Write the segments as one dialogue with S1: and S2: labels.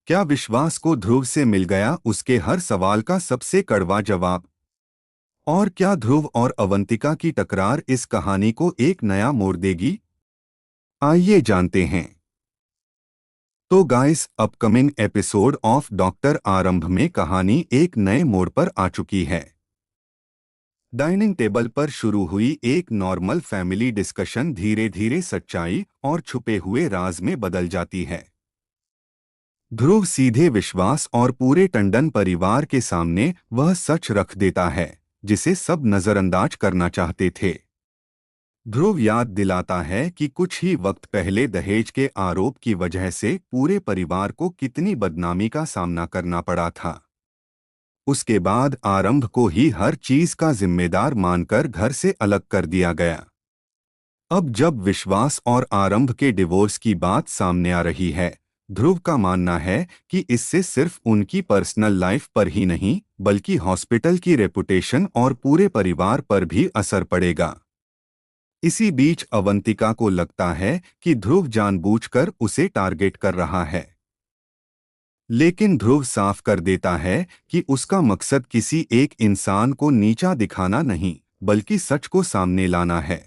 S1: क्या विश्वास को ध्रुव से मिल गया उसके हर सवाल का सबसे कड़वा जवाब? और क्या ध्रुव और अवंतिका की टकरार इस कहानी को एक नया मोड़ देगी? आइए जानते हैं। तो guys, upcoming episode of doctor आरंभ में कहानी एक नए मोड़ पर आ चुकी है। डाइनिंग टेबल पर शुरू हुई एक नॉर्मल फैमिली डिस्कशन धीरे धीरे सच्चाई और छुपे हुए राज में बदल जाती है। ध्रुव सीधे विश्वास और पूरे टंडन परिवार के सामने वह सच रख देता है जिसे सब नजरअंदाज करना चाहते थे। ध्रुव याद दिलाता है कि कुछ ही वक्त पहले दहेज के आरोप की वजह से पूरे परिवार को कितनी बदनामी का सामना करना पड़ा था। उसके बाद आरंभ को ही हर चीज का जिम्मेदार मानकर घर से अलग कर दिया गया। अब जब विश्वास और आरंभ के डिवोर्स की बात सामने आ रही है, ध्रुव का मानना है कि इससे सिर्फ उनकी पर्सनल लाइफ पर ही नहीं बल्कि हॉस्पिटल की रेपुटेशन और पूरे परिवार पर भी असर पड़ेगा। इसी बीच अवंतिका को लगता है कि ध्रुव जानबूझकर उसे टारगेट कर रहा है, लेकिन ध्रुव साफ कर देता है कि उसका मकसद किसी एक इंसान को नीचा दिखाना नहीं बल्कि सच को सामने लाना है।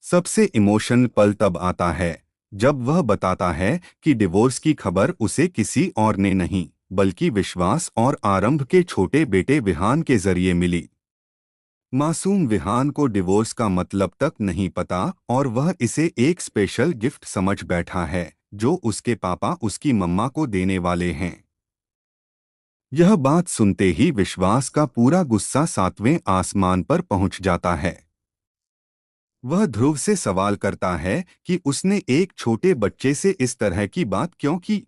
S1: सबसे इमोशनल पल तब आता है जब वह बताता है कि डिवोर्स की खबर उसे किसी और ने नहीं बल्कि विश्वास और आरंभ के छोटे बेटे विहान के जरिए मिली। मासूम विहान को डिवोर्स का मतलब तक नहीं पता और वह इसे एक स्पेशल गिफ्ट समझ बैठा है जो उसके पापा उसकी मम्मा को देने वाले हैं। यह बात सुनते ही विश्वास का पूरा गुस्सा सातवें आसमान पर पहुंच जाता है। वह ध्रुव से सवाल करता है कि उसने एक छोटे बच्चे से इस तरह की बात क्यों की।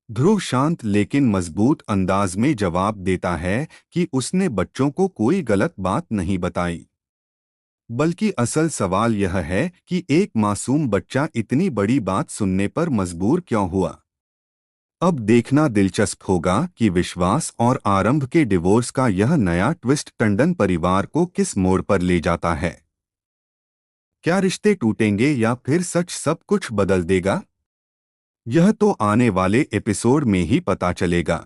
S1: ध्रुव शांत लेकिन मजबूत अंदाज में जवाब देता है कि उसने बच्चों को कोई गलत बात नहीं बताई, बल्कि असल सवाल यह है कि एक मासूम बच्चा इतनी बड़ी बात सुनने पर मजबूर क्यों हुआ। अब देखना दिलचस्प होगा कि विश्वास और आरंभ के डिवोर्स का यह नया ट्विस्ट टंडन परिवार को किस मोड़ पर ले जाता है। क्या रिश्ते टूटेंगे या फिर सच सब कुछ बदल देगा? यह तो आने वाले एपिसोड में ही पता चलेगा।